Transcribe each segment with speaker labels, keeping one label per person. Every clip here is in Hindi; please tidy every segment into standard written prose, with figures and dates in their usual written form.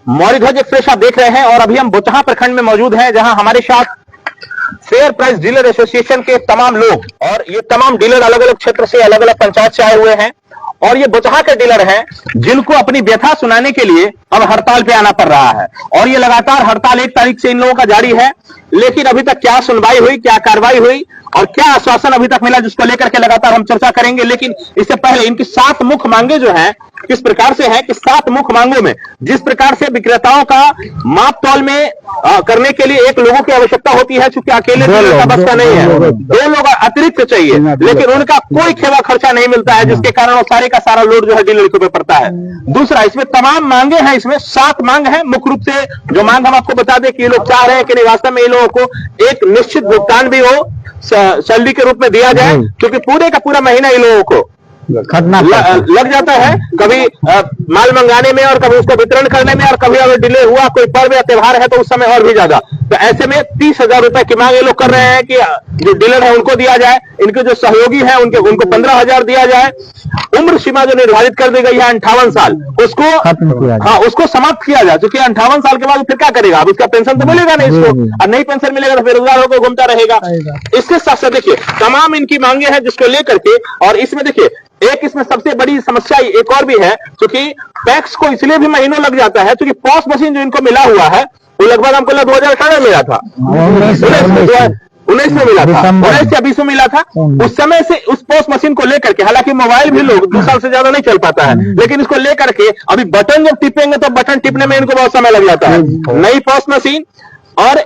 Speaker 1: मौर्य ध्वज एक्सप्रेस आप देख रहे हैं और अभी हम बोचहां प्रखंड में मौजूद हैं, जहां हमारे साथ फेयर प्राइस डीलर एसोसिएशन के तमाम लोग और ये तमाम डीलर अलग अलग क्षेत्र से, अलग अलग पंचायत से आए हुए हैं और ये बोचहां के डीलर हैं जिनको अपनी व्यथा सुनाने के लिए अब हड़ताल पे आना पड़ रहा है। और ये लगातार हड़ताल 1 तारीख से इन लोगों का जारी है, लेकिन अभी तक क्या सुनवाई हुई, क्या कार्रवाई हुई और क्या आश्वासन अभी तक मिला, जिसको लेकर के लगातार हम चर्चा करेंगे। लेकिन इससे पहले इनकी 7 मुख्य मांगे जो हैं किस प्रकार से है कि 7 मुख्य मांगों में जिस प्रकार से विक्रेताओं का माप तौल में करने के लिए एक लोगों की आवश्यकता होती है, चूंकि अकेले डीलर का बस का नहीं है, 2 लोग अतिरिक्त चाहिए, लेकिन उनका कोई खेवा खर्चा नहीं मिलता है, जिसके कारण वो सारे का सारा लोड जो है डीलर के ऊपर पड़ता है। दूसरा, इसमें तमाम मांगे हैं, इसमें 7 मांग है। मुख्य रूप से जो मांग हम आपको बता दें कि ये लोग चाह रहे हैं कि वास्तव में ये लोगों को एक निश्चित भुगतान भी हो, सैलरी के रूप में दिया जाए, क्योंकि पूरे का पूरा महीना इन लोगों को लग जाता है, कभी माल मंगाने में और कभी उसको वितरण करने में, और कभी अगर डिले हुआ, कोई पर्व या त्योहार है तो उस समय और भी ज्यादा। तो ऐसे में 30,000 रुपए की मांग ये लोग कर रहे हैं कि जो डीलर है उनको दिया जाए, इनके जो सहयोगी हैं उनको 15,000 दिया जाए। उम्र सीमा जो निर्धारित कर दी गई है 58 साल, उसको समाप्त किया जाए, क्योंकि 58 साल के बाद फिर क्या करेगा, अब इसका पेंशन तो मिलेगा नहीं इसको, और नहीं पेंशन मिलेगा तो बेरोजगार होकर घूमता रहेगा। इसके साथ साथ देखिए तमाम इनकी मांगे हैं जिसको लेकर के, और इसमें देखिए एक इसमें सबसे बड़ी समस्या एक और भी है, क्योंकि टैक्स को इसलिए भी महीनों लग जाता है क्योंकि पॉस मशीन जो इनको मिला हुआ है वो लगभग हमको 2018 में मिला था, 19 में मिला था, 19 या 20 में मिला था। उस समय से उस पोस मशीन को लेकर के, हालांकि मोबाइल भी लोग 2 साल से ज्यादा नहीं चल पाता है, लेकिन इसको लेकर के अभी बटन जब टिपेंगे तो बटन टिपने में इनको बहुत समय लग जाता है। नई पोस मशीन और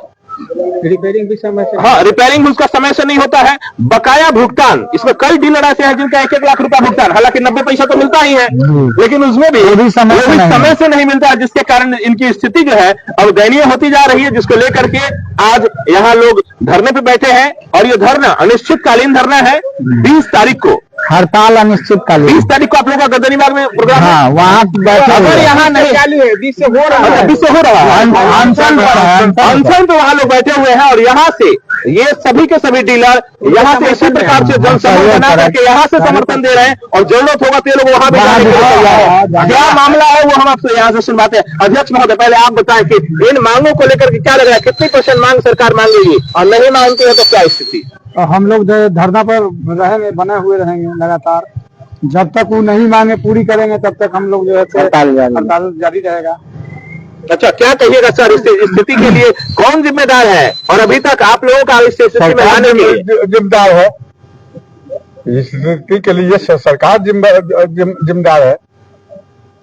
Speaker 1: रिपेयरिंग भी समय से, रिपेयरिंग उसका समय से नहीं होता है। बकाया भुगतान, इसमें कई डीलर ऐसे हैं जिनका 1-1 लाख रुपया भुगतान, हालांकि 90 पैसा तो मिलता ही है, लेकिन उसमें भी समय से नहीं मिलता है, जिसके कारण इनकी स्थिति जो है अब दयनीय होती जा रही है, जिसको लेकर के आज यहाँ लोग धरने पे बैठे हैं। और ये धरना अनिश्चितकालीन धरना है। 20 तारीख को
Speaker 2: हड़ताल अनिश्चितकालीन,
Speaker 1: 20 तारीख को आप लोगों का गर्दनीबाग में प्रोग्राम है,
Speaker 2: वहाँ
Speaker 1: अगर यहाँ नहीं चालू है, 20 से हो रहा है, 20 से हो रहा है अनशन पे वहाँ लोग बैठे हुए हैं। और यहाँ से ये सभी के सभी डीलर यहाँ से इसी प्रकार से जनसमूह बना करके यहाँ से समर्थन दे रहे हैं, और जरूरत होगा तो ये लोग वहां भी जाने के लिए तैयार है। क्या मामला है वो हम आपसे यहाँ से सुनवाते हैं। अध्यक्ष महोदय, पहले आप बताएं कि इन मांगों को लेकर के क्या लग रहा है, कितनी % मांग सरकार मांगेगी, और नहीं मांगती है तो क्या स्थिति?
Speaker 2: हम लोग धरना पर रहेंगे, बने हुए रहेंगे लगातार, जब तक वो नहीं मांगे पूरी करेंगे तब तक हम लोग जो है हड़ताल जारी रहेगा।
Speaker 1: अच्छा, क्या कहिएगा सर, इस स्थिति के लिए कौन जिम्मेदार है, और अभी तक आप लोगों का इस स्थिति में आने के लिए
Speaker 3: जिम्मेदार है? इस स्थिति के लिए सरकार जिम्मेदार है।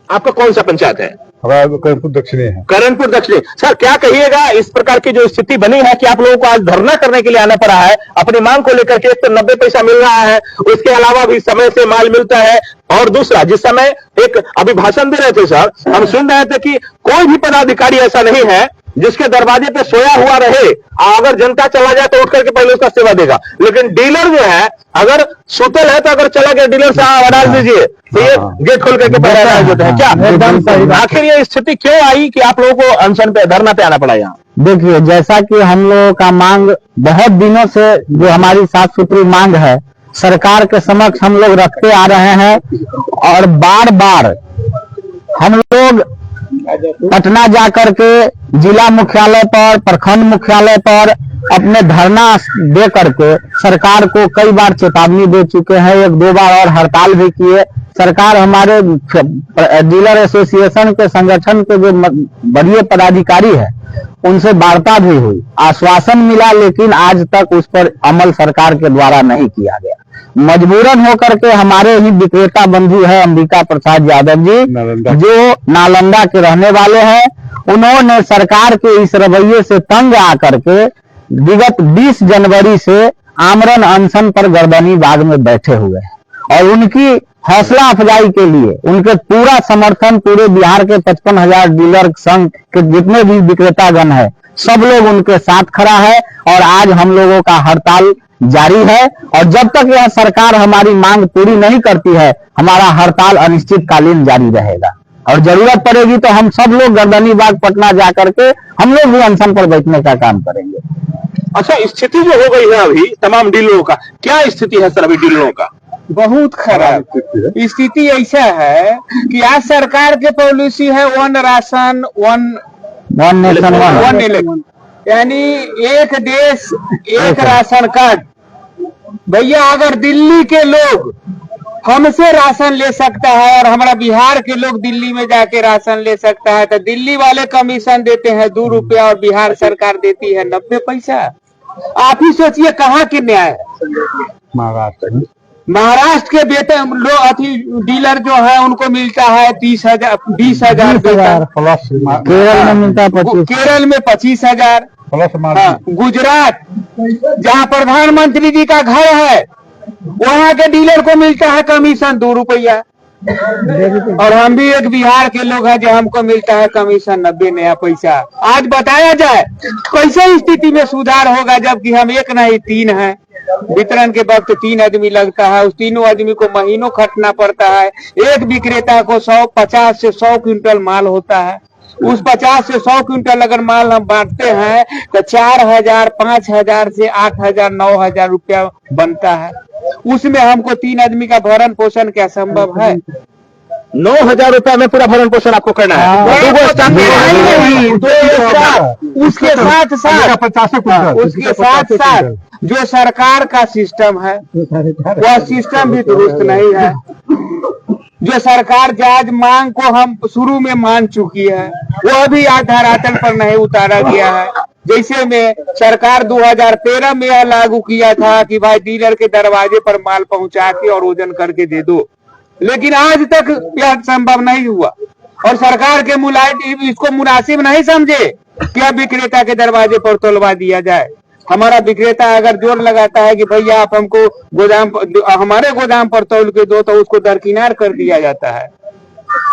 Speaker 1: आपका कौन सा पंचायत है?
Speaker 3: हमारा करणपुर दक्षिणी है।
Speaker 1: करणपुर दक्षिणी। सर क्या कहिएगा इस प्रकार की जो स्थिति बनी है कि आप लोगों को आज धरना करने के लिए आना पड़ा है अपनी मांग को लेकर के? एक तो 90 पैसा मिल रहा है, उसके अलावा भी समय से माल मिलता है, और दूसरा जिस समय एक अभी भाषण दे रहे थे सर, हम सुन रहे थे कि कोई भी पदाधिकारी ऐसा नहीं है जिसके दरवाजे पे सोया हुआ रहे, अगर जनता चला जाए तो उठ करके पहले उसका सेवा देगा। लेकिन डीलर जो है अगर सुतल है तो अगर चला गया डीलर साहब डाल दीजिए तो ये गेट खोल करके पहले होता है। क्या आखिर ये स्थिति क्यों आई कि आप लोगों को अनशन पे, धरना पे आना पड़ा यहाँ?
Speaker 2: देखिए, जैसा कि हम लोगों का मांग बहुत दिनों से, जो हमारी 7 सूत्री मांग है, सरकार के समक्ष हम लोग रखते आ रहे हैं, और बार बार हम लोग पटना जाकर के जिला मुख्यालय पर, प्रखंड मुख्यालय पर अपने धरना दे करके सरकार को कई बार चेतावनी दे चुके हैं। 1-2 बार और हड़ताल भी किए। सरकार हमारे डीलर एसोसिएशन के संगठन के जो बड़े पदाधिकारी है उनसे वार्ता भी हुई, आश्वासन मिला, लेकिन आज तक उस पर अमल सरकार के द्वारा नहीं किया गया। मजबूरन होकर के हमारे ही विक्रेता बंधु है अंबिका प्रसाद यादव जी, जो नालंदा के रहने वाले हैं, उन्होंने सरकार के इस रवैये से तंग आकर के विगत 20 जनवरी से आमरण अनशन पर गर्दनीबाग में बैठे हुए हैं, और उनकी हौसला अफजाई के लिए उनके पूरा समर्थन, पूरे बिहार के 55,000 डीलर संघ के जितने भी विक्रेतागण है, सब लोग उनके साथ खड़ा है। और आज हम लोगों का हड़ताल जारी है, और जब तक यह सरकार हमारी मांग पूरी नहीं करती है, हमारा हड़ताल अनिश्चितकालीन जारी रहेगा। और जरूरत पड़ेगी तो हम सब लोग गर्दनीबाग पटना जाकर के हम लोग भी अनशन पर बैठने का काम करेंगे।
Speaker 1: अच्छा, स्थिति जो हो गई है अभी तमाम डीलरों का, क्या स्थिति है सर अभी डीलरों का?
Speaker 4: बहुत खराब स्थिति ऐसा है कि आज सरकार के पॉलिसी है one ration one
Speaker 2: nation
Speaker 4: one election, यानी एक देश एक राशन कार्ड। भैया अगर दिल्ली के लोग हमसे राशन ले सकता है और हमारा बिहार के लोग दिल्ली में जाके राशन ले सकता है, तो दिल्ली वाले कमीशन देते हैं 2 रुपया और बिहार सरकार देती है 90 पैसा। आप ही सोचिए कहाँ के न्याय है। महाराष्ट्र के वेतन लोग डीलर जो है उनको मिलता है 30,000 20,000
Speaker 3: प्लस
Speaker 2: केरल में मिलता है 25।
Speaker 4: केरल में 25,000। गुजरात जहाँ प्रधानमंत्री जी का घर है वहाँ के डीलर को मिलता है कमीशन 2 रुपया। और हम भी एक बिहार के लोग हैं जो हमको मिलता है कमीशन 90 नया पैसा। आज बताया जाए कैसे स्थिति में सुधार होगा, जबकि हम एक नहीं 3 हैं। वितरण के वक्त 3 आदमी लगता है, उस तीनों आदमी को महीनों खटना पड़ता है। एक विक्रेता को 50 से 100 क्विंटल माल होता है। उस 50 से 100 क्विंटल अगर माल हम बांटते हैं तो 4,000 5,000 से 8,000 9,000 रुपया बनता है। उसमें हमको 3 आदमी का भरण पोषण क्या संभव है?
Speaker 1: 9,000 रुपया में पूरा भरण पोषण आपको करना है।
Speaker 4: उसके साथ साथ जो सरकार का सिस्टम है वह सिस्टम भी दुरुस्त नहीं है। जो सरकार जायज मांग को हम शुरू में मान चुकी है वह भी आज धरातल पर नहीं उतारा गया है। जैसे में सरकार 2013 में यह लागू किया था कि भाई डीलर के दरवाजे पर माल पहुंचा के और वजन करके दे दो, लेकिन आज तक यह संभव नहीं हुआ। और सरकार के मुलाजिम इसको मुनासिब नहीं समझे कि अब विक्रेता के दरवाजे पर तोलवा दिया जाए। हमारा विक्रेता अगर जोर लगाता है कि भैया आप हमको हमारे गोदाम पर तौल के दो, तो उसको दरकिनार कर दिया जाता है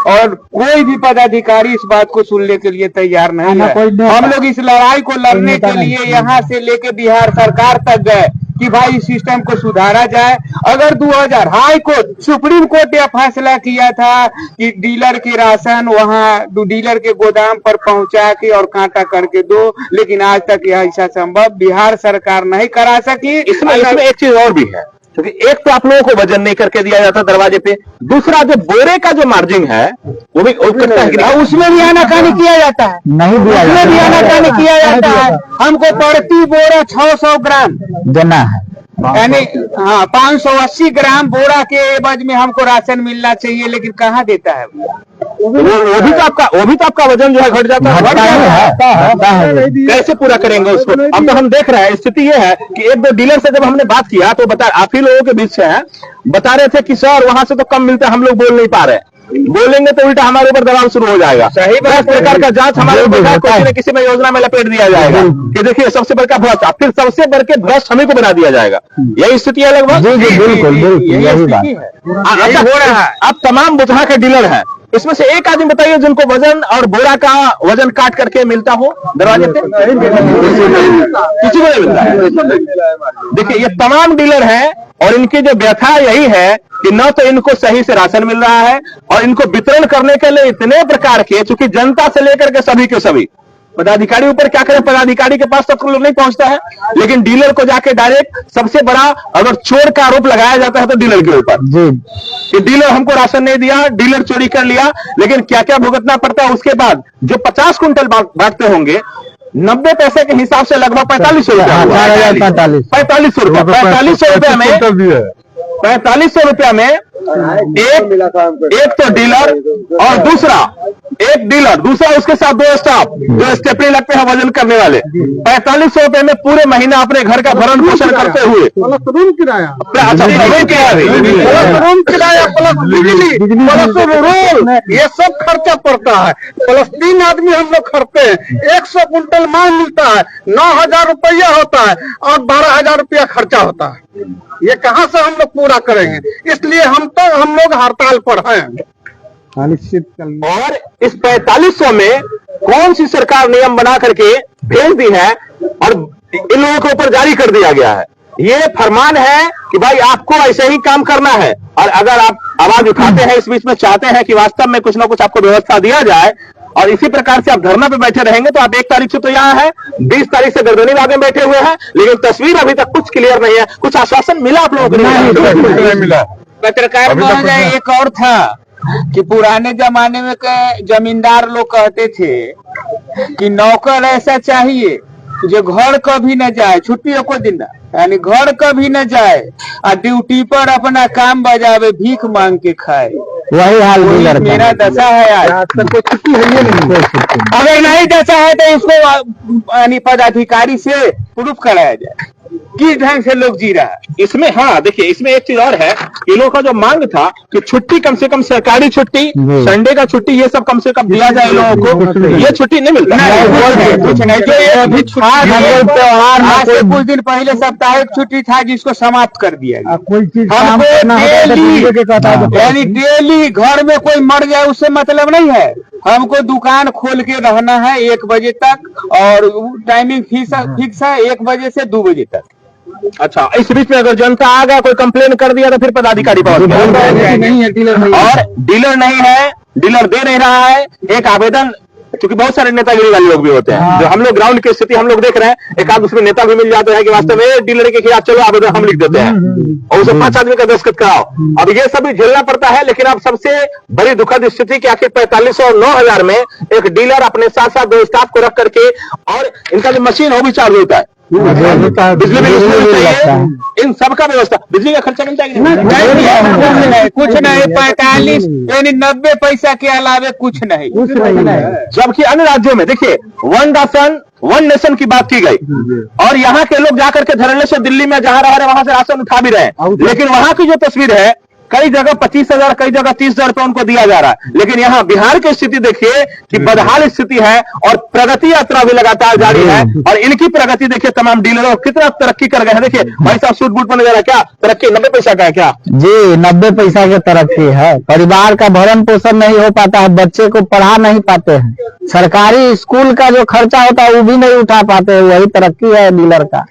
Speaker 4: और कोई भी पदाधिकारी इस बात को सुनने के लिए तैयार नहीं है। हम लोग इस लड़ाई को लड़ने के लिए यहाँ से लेके बिहार सरकार तक गए कि भाई इस सिस्टम को सुधारा जाए। अगर 2000 हाई कोर्ट सुप्रीम कोर्ट ने फैसला किया था कि डीलर के राशन वहाँ डीलर के गोदाम पर पहुंचा के और कांटा करके दो, लेकिन आज तक यह ऐसा संभव बिहार सरकार नहीं करा सकी।
Speaker 1: इसमें एक चीज और भी है, क्योंकि एक तो आप लोगों को वजन नहीं करके दिया जाता दरवाजे पे, दूसरा जो बोरे का जो मार्जिन है वो भी
Speaker 4: उसमें भी आनाकानी किया जाता है,
Speaker 2: नहीं दिया जाता,
Speaker 4: उसमें भी आनाकानी किया जाता है। हमको प्रति बोरा 600 ग्राम
Speaker 2: देना है,
Speaker 4: यानी 580 ग्राम बोरा के एवज में हमको राशन मिलना चाहिए, लेकिन कहाँ देता है?
Speaker 1: वो भी तो आपका वजन जो है घट जाता है। कैसे पूरा करेंगे उसको? अब तो हम देख रहे हैं स्थिति ये है कि 1-2 डीलर से जब हमने बात किया तो आप ही लोगों के बीच से हैं, बता रहे थे कि सर वहां से तो कम मिलता है, हम लोग बोल नहीं पा रहे। बोलेंगे तो उल्टा हमारे ऊपर दबाव शुरू हो जाएगा। सही प्रकार का जांच हमारे ऊपर किसी न किसी में योजना में लपेट दिया जाएगा कि देखिए सबसे बड़का भ्रष्ट, फिर सबसे बढ़ के भ्रष्ट हमें को बना दिया जाएगा। यही स्थिति है लगभग।
Speaker 2: बिल्कुल
Speaker 1: यही स्थिति है। हो रहा है। अब तमाम बुचहा के डीलर हैं, इसमें से एक आदमी बताइए जिनको वजन और बोरा का वजन काट करके मिलता हो दरवाजे पे? किसी को नहीं मिलता है। देखिए ये तमाम डीलर हैं और इनकी जो व्यथा यही है कि न तो इनको सही से राशन मिल रहा है और इनको वितरण करने के लिए इतने प्रकार के, चूंकि जनता से लेकर के सभी के सभी पदाधिकारी ऊपर क्या करें, पदाधिकारी के पास तक लोग नहीं पहुंचता है, लेकिन डीलर को जाके डायरेक्ट सबसे बड़ा अगर चोर का आरोप लगाया जाता है तो डीलर के ऊपर कि डीलर हमको राशन नहीं दिया, डीलर चोरी कर लिया। लेकिन क्या क्या भुगतना पड़ता है उसके बाद? जो 50 क्विंटल बांटते होंगे 90 पैसे के हिसाब से लगभग 4500 रुपया, 4500 रुपया, 4500 रुपया में 4500 रुपया में एक तो डीलर और दूसरा उसके साथ 2 स्टाफ जो स्टेपनी लगते हैं वजन करने वाले। 4500 रुपए में पूरे महीना अपने घर का भरण पोषण करते हुए
Speaker 3: रूम किराया
Speaker 4: प्लस बिजली प्लस रोल ये सब खर्चा पड़ता है। प्लस 3 आदमी हम लोग खर्चे हैं। 100 कुंटल माल मिलता है, 9,000 रुपया होता है और 12,000 रुपया खर्चा होता है। ये कहाँ से हम लोग पूरा करेंगे? इसलिए हम लोग हड़ताल पर हैं।
Speaker 1: और इस 4500 में कौन सी सरकार नियम बना करके भेज दी है और इन लोगों के ऊपर जारी कर दिया गया है? ये फरमान है कि भाई आपको ऐसे ही काम करना है, और अगर आप आवाज उठाते हैं इस बीच में, चाहते हैं कि वास्तव में कुछ ना कुछ आपको व्यवस्था दिया जाए और इसी प्रकार से आप धरना पे बैठे रहेंगे, तो आप 1 तारीख से तो यहाँ है, 20 तारीख से गर्दनी बाग में बैठे हुए हैं, लेकिन तस्वीर अभी तक कुछ क्लियर नहीं है। कुछ आश्वासन मिला आप लोगों को?
Speaker 3: नहीं मिला।
Speaker 4: पत्रकार
Speaker 3: अभी तक
Speaker 4: महोदय
Speaker 3: कुछ
Speaker 4: एक और था कि पुराने जमाने में जमींदार लोग कहते थे कि नौकर ऐसा चाहिए जो घर कभी न जाए, छुट्टी को दिन ना, यानी घर कभी न जाए और ड्यूटी पर अपना काम बजावे, भीख मांग के खाए।
Speaker 2: वही हाल
Speaker 4: वही
Speaker 2: डीलर
Speaker 4: मेरा दशा है आज।
Speaker 3: आज तक कोई छुट्टी है ही नहीं।
Speaker 4: अगर नहीं दशा है तो इसको यानी पदाधिकारी से प्रूफ कराया जाए किस ढंग से लोग जी रहा है।
Speaker 1: इसमें हाँ देखिए, इसमें एक चीज और है, ये लोगों का जो मांग था कि छुट्टी कम से कम सरकारी छुट्टी, संडे का छुट्टी, ये सब कम से कम दिया जाए लोगों को। ये छुट्टी नहीं मिलता
Speaker 4: कुछ नहीं, जो ये अभी त्योहार आज से कुछ दिन पहले साप्ताहिक छुट्टी था जिसको समाप्त कर दिया गया।
Speaker 2: कोई चीज
Speaker 4: हमको डेली यानी डेली घर में कोई मर जाए उससे मतलब नहीं है, हमको दुकान खोल के रहना है 1 बजे तक और टाइमिंग फिक्स है 1 बजे से 2 बजे तक।
Speaker 1: अच्छा, इस बीच में अगर जनता आ गया, कोई कंप्लेन कर दिया तो फिर पदाधिकारी पहुंच गया
Speaker 3: नहीं है, डीलर नहीं है।
Speaker 1: और डीलर नहीं है, डीलर दे नहीं रहा है। एक आवेदन, क्योंकि बहुत सारे नेतागिरी वाले लोग भी होते हैं, जो हम लोग ग्राउंड की स्थिति हम लोग देख रहे हैं, एक आध उसमें नेता भी मिल जाते हैं कि वास्तव में डीलर के खिलाफ चलो आवेदन हम लिख देते हैं और उसे 5 आदमी का दस्तखत कराओ। अब ये सब भी झेलना पड़ता है। लेकिन अब सबसे बड़ी दुखद स्थिति कि आखिर 4500 और 9000 में एक डीलर अपने साथ साथ 2 स्टाफ को रख करके, और इनका जो मशीन हो भी चार्ज होता है, बिजली बिल उसमें भी चाहिए, इन सबका व्यवस्था, बिजली का खर्चा मिलता है कि नहीं?
Speaker 4: कुछ नहीं, 45 यानी 90 पैसा के अलावे कुछ नहीं।
Speaker 1: जबकि अन्य राज्यों में देखिए वन राशन वन नेशन की बात की गई और यहाँ के लोग जाकर के धरने से दिल्ली में जहां रह रहे वहां से राशन उठा भी रहे हैं। लेकिन वहां की जो तस्वीर है, कई जगह 25,000, कई जगह 30,000 रुपए उनको दिया जा रहा है। लेकिन यहाँ बिहार की स्थिति देखिए कि बदहाल स्थिति है और प्रगति यात्रा भी लगातार जारी है। और इनकी प्रगति देखिए, तमाम डीलरों कितना तरक्की कर गए हैं। देखिए भाई साहब सूट बूट बने जा रहा है, क्या तरक्की 90 पैसा का है क्या
Speaker 2: जी, 90 पैसा की तरक्की है। परिवार का भरण पोषण नहीं हो पाता है, बच्चे को पढ़ा नहीं पाते हैं, सरकारी स्कूल का जो खर्चा होता है वो भी नहीं उठा पाते हैं। वही तरक्की है डीलर का।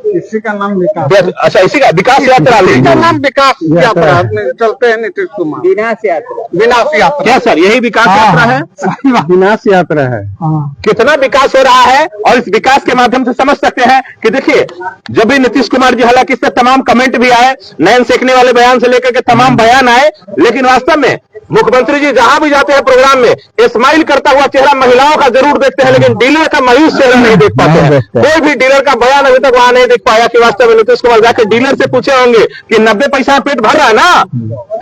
Speaker 3: इसी का नाम विकास।
Speaker 1: अच्छा, इसी का विकास यात्रा
Speaker 3: इसी का नाम विकास यात्रा चलते हैं नीतीश कुमार।
Speaker 4: विनाश यात्रा,
Speaker 3: विनाश यात्रा।
Speaker 1: क्या सर, यही विकास यात्रा है?
Speaker 3: विनाश यात्रा है।
Speaker 1: कितना विकास हो रहा है और इस विकास के माध्यम से समझ सकते हैं कि देखिए, जब भी नीतीश कुमार जी, हालांकि इस पर तमाम कमेंट भी आए, नयन सेकने वाले बयान से लेकर के तमाम बयान आए, लेकिन वास्तव में मुख्यमंत्री जी जहां भी जाते हैं प्रोग्राम में स्माइल करता हुआ चेहरा महिलाओं का जरूर देखते हैं, लेकिन डीलर का मायूस चेहरा नहीं देख पाते हैं। कोई भी डीलर का बयान अभी तक वहां नहीं देख पाया कि वास्तव में नीतीश कुमार जाके डीलर से पूछे होंगे कि 90 पैसा में पेट भर रहा है ना,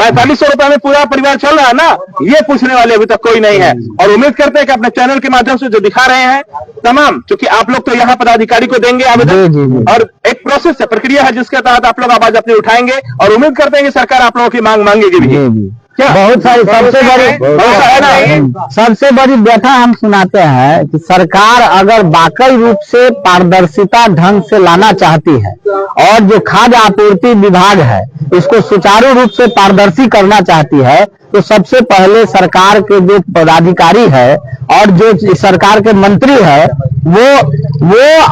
Speaker 1: 4500 रुपए में पूरा परिवार चल रहा है ना, ये पूछने वाले अभी तक कोई नहीं है। और उम्मीद करते हैं कि अपने चैनल के माध्यम से जो दिखा रहे हैं तमाम, क्योंकि आप लोग तो यहाँ पदाधिकारी को देंगे आवेदन और एक प्रोसेस है, प्रक्रिया है जिसके तहत आप लोग आवाज अपनी उठाएंगे और उम्मीद करते हैं कि सरकार आप लोगों की मांग मांगेगी भी। क्या
Speaker 2: बहुत सारी सबसे बड़ी व्यथा हम सुनाते हैं कि सरकार अगर वाकई रूप से पारदर्शिता ढंग से लाना चाहती है और जो खाद्य आपूर्ति विभाग है इसको सुचारू रूप से पारदर्शी करना चाहती है, तो सबसे पहले सरकार के जो पदाधिकारी है और जो सरकार के मंत्री है वो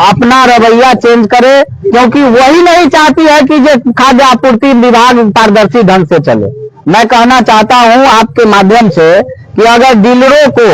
Speaker 2: अपना रवैया चेंज करे, क्योंकि वही नहीं चाहती है कि जो खाद्य आपूर्ति विभाग पारदर्शी ढंग से चले। मैं कहना चाहता हूं आपके माध्यम से कि अगर डीलरों को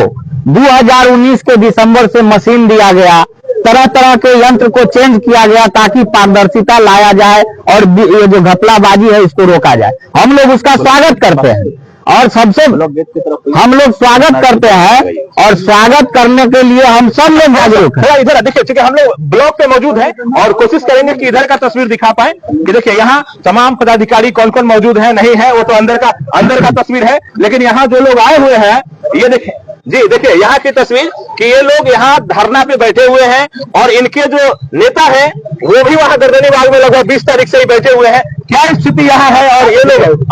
Speaker 2: 2019 के दिसंबर से मशीन दिया गया, तरह तरह के यंत्र को चेंज किया गया ताकि पारदर्शिता लाया जाए और ये जो घपलाबाजी है इसको रोका जाए, हम लोग उसका स्वागत करते हैं और सबसे हम लोग स्वागत करते हैं और स्वागत करने के लिए हम सब लोग जागरूक हैं।
Speaker 1: इधर देखिए, क्योंकि हम लोग ब्लॉक पे मौजूद हैं और कोशिश करेंगे कि इधर का तस्वीर दिखा पाए कि देखिए यहाँ तमाम पदाधिकारी कौन कौन मौजूद हैं, नहीं है वो तो अंदर का तस्वीर है। लेकिन यहाँ जो लोग आए हुए हैं, ये देखिए जी, देखिए यहाँ की तस्वीर कि ये लोग यहाँ धरना पे बैठे हुए हैं और इनके जो नेता है वो भी वहां गर्दनी बाग में लगभग 20 तारीख से ही बैठे हुए हैं। क्या स्थिति यहाँ है और ये लोग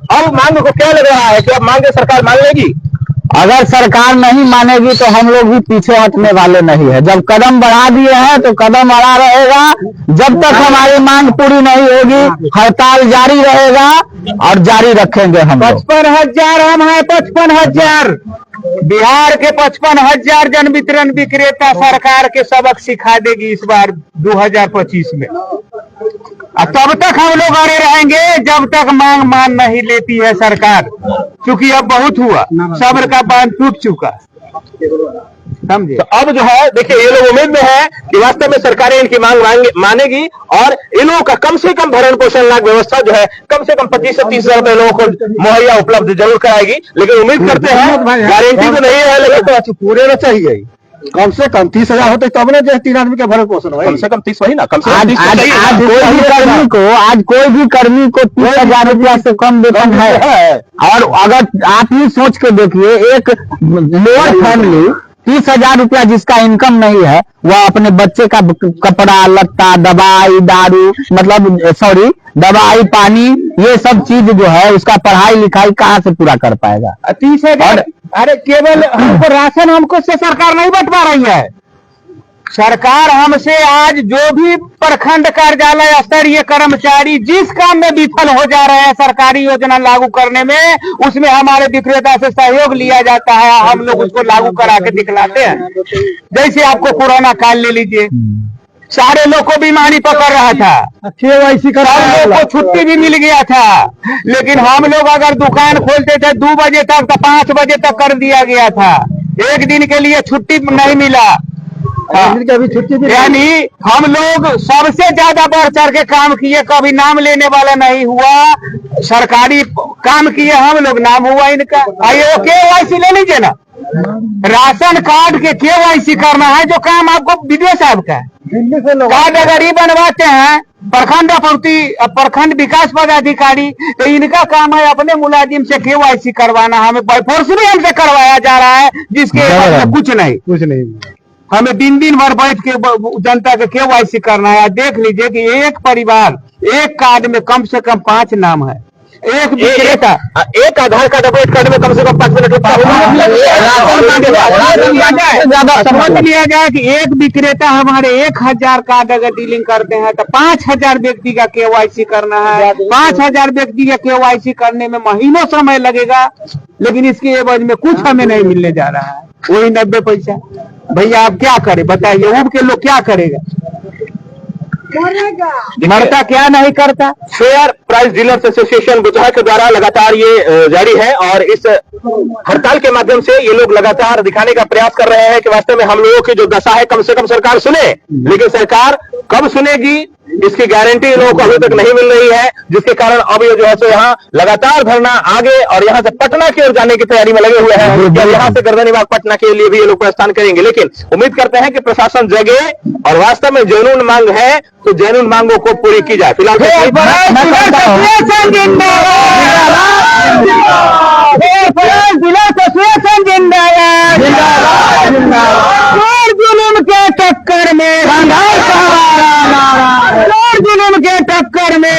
Speaker 1: अब मांग को क्या लग रहा है कि अब मांगे सरकार मान लेगी?
Speaker 2: अगर सरकार नहीं मानेगी तो हम लोग भी पीछे हटने वाले नहीं है। जब कदम बढ़ा दिए हैं तो कदम अड़ा रहेगा, जब तक हमारी मांग पूरी नहीं होगी हड़ताल जारी रहेगा और जारी रखेंगे। हम
Speaker 4: 55,000 हम हैं, 55,000 बिहार के 55,000 जन वितरण विक्रेता सरकार के सबक सिखा देगी इस बार 2025 में। तब तक हम लोग अड़े रहेंगे जब तक मांग मान नहीं लेती है सरकार, क्योंकि अब बहुत हुआ, सब्र का बांध टूट चुका। समझे।
Speaker 1: तो अब जो है देखिए ये लोग उम्मीद में है कि वास्तव में सरकारें इनकी मांग मानेगी और इन लोगों का कम से कम भरण पोषण लाभ व्यवस्था जो है कम से कम 25 से 30 हजार रुपए लोगों को मुहैया उपलब्ध जरूर कराएगी। लेकिन उम्मीद करते हैं, गारंटी तो नहीं है लेकिन
Speaker 3: पूरे में चाहिए कम से कम 30,000 होते तब ना जो 3 आदमी का भरण पोषण हो।
Speaker 1: कम से कम 30 वही ना, कम से
Speaker 2: आज
Speaker 1: कम 30
Speaker 2: आज
Speaker 1: चाहिए।
Speaker 2: आज कोई भी कर्मी को 30,000 रुपया से कम वेतन है। और अगर आप ही सोच के देखिए, एक लोअर फैमिली 30,000 रुपया जिसका इनकम नहीं है, वह अपने बच्चे का कपड़ा लत्ता, दवाई दारू, मतलब सॉरी दवाई पानी, ये सब चीज जो है उसका पढ़ाई लिखाई कहाँ से पूरा कर पाएगा।
Speaker 4: 30,000 अरे केवल हमको राशन हमको से सरकार नहीं बंटवा रही है। सरकार हमसे आज जो भी प्रखंड कार्यालय स्तरीय कर्मचारी जिस काम में विफल हो जा रहे हैं सरकारी योजना लागू करने में, उसमें हमारे विक्रेता से सहयोग लिया जाता है। हम लोग उसको लागू करा के दिखलाते हैं। जैसे आपको कोरोना काल ले लीजिए, सारे लोग को बीमारी पकड़ रहा था,
Speaker 3: KYC
Speaker 4: सब लोग को छुट्टी भी मिल गया था, लेकिन हम लोग अगर दुकान खोलते थे 2 बजे तक तो 5 बजे तक कर दिया गया था। एक दिन के लिए छुट्टी नहीं मिला।
Speaker 3: कभी छुट्टी भी
Speaker 4: यानी हम लोग सबसे ज्यादा बढ़ चढ़ के काम किए, कभी नाम लेने वाला नहीं हुआ। सरकारी काम किए हम लोग, नाम हुआ इनका। आइए KYC ले लीजिए ना, राशन कार्ड के KYC करना है जो काम आपको वीडियो साहब का है।
Speaker 3: दिल्ली से लोग
Speaker 4: कार्ड अगर ही बनवाते हैं प्रखंड विकास पदाधिकारी, तो इनका काम है अपने मुलाजिम से KYC करवाना। हमें फोर्स भी हमसे करवाया जा रहा है, जिसके कुछ नहीं। हमें दिन भर बैठ के जनता के KYC करना है। देख लीजिए कि एक परिवार एक कार्ड में कम से कम 5 नाम है। एक विक्रेता
Speaker 1: एक आधार कार्ड अपडेट करने में कम से कम 5 मिनट लगता है।
Speaker 4: समझ लिया जाए कि एक विक्रेता हमारे 1000 कार्ड अगर डीलिंग करते हैं तो 5000 व्यक्ति का KYC करना है। 5000 व्यक्ति का KYC करने में महीनों समय लगेगा, लेकिन इसके एवज में कुछ हमें नहीं मिलने जा रहा है, वही 90 पैसा। भैया आप क्या करें बताइए, उब के लोग क्या करेगा? मरता क्या नहीं करता।
Speaker 1: फेयर प्राइस डीलर्स एसोसिएशन बुचहा के द्वारा लगातार ये जारी है और इस हड़ताल के माध्यम से ये लोग लगातार दिखाने का प्रयास कर रहे हैं कि वास्तव में हम लोगों की जो दशा है कम से कम सरकार सुने। लेकिन सरकार कब सुनेगी इसकी गारंटी लोगों को अभी तक नहीं मिल रही है, जिसके कारण अब ये जो है सो यहाँ लगातार धरना आगे और यहाँ से पटना की ओर जाने की तैयारी में लगे हुए हैं। यहाँ से गर्दनीबाग पटना के लिए भी ये लोग प्रस्थान करेंगे। लेकिन उम्मीद करते हैं कि प्रशासन जगे और वास्तव में जेन्युइन मांग है तो जेन्युइन मांगों को पूरी की जाए। फिलहाल
Speaker 4: जुलूम के टक्कर में जुलूम के टक्कर में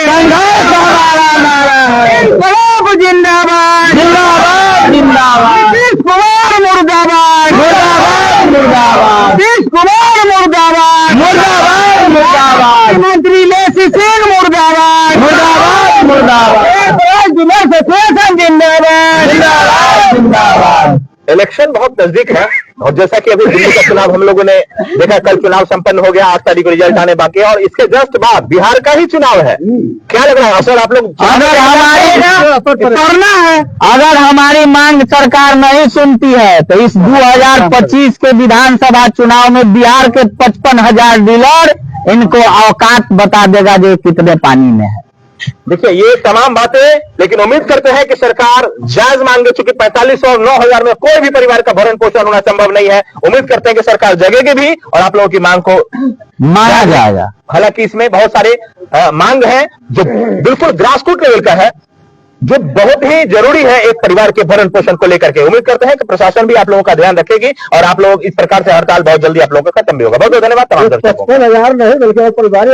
Speaker 4: इंकलाब जिंदाबाद जिंदाबाद। नीतीश कुमार मुर्दाबाद मुर्दाबाद। नीतीश कुमार मुर्दाबाद मुर्दाबाद। मंत्री लेसी सिंह मुर्दाबाद मुर्दाबाद। एसोसिएशन जिंदाबाद जिंदाबाद।
Speaker 1: इलेक्शन बहुत नजदीक है और जैसा कि अभी दिल्ली का चुनाव हम लोगों ने देखा, कल चुनाव संपन्न हो गया, 8 तारीख को रिजल्ट आने बाकी है और इसके जस्ट बाद बिहार का ही चुनाव है। क्या लग रहा है सर आप लोग?
Speaker 2: अगर हमारी मांग सरकार नहीं सुनती है तो इस 2025 के विधानसभा चुनाव में बिहार के 55,000 डीलर इनको औकात बता देगा जो कितने पानी में है।
Speaker 1: देखिए ये तमाम बातें, लेकिन उम्मीद करते हैं कि सरकार जायज मांगे, चूंकि 4500 और 9000 में कोई भी परिवार का भरण पोषण होना संभव नहीं है। उम्मीद करते हैं कि सरकार जगेगी भी और आप लोगों की मांग को
Speaker 2: माना जाएगा।
Speaker 1: हालांकि इसमें बहुत सारे मांग है जो बिल्कुल ग्रासरूट लेवल का है, जो बहुत ही जरूरी है एक परिवार के भरण पोषण को लेकर के। उम्मीद करते हैं कि प्रशासन भी आप लोगों का ध्यान रखेगी और आप लोग इस प्रकार से हड़ताल बहुत जल्दी आप लोगों का खत्म भी होगा। बहुत बहुत धन्यवाद तमाम दर्शकों।
Speaker 3: 55,000 नहीं बल्कि परिवार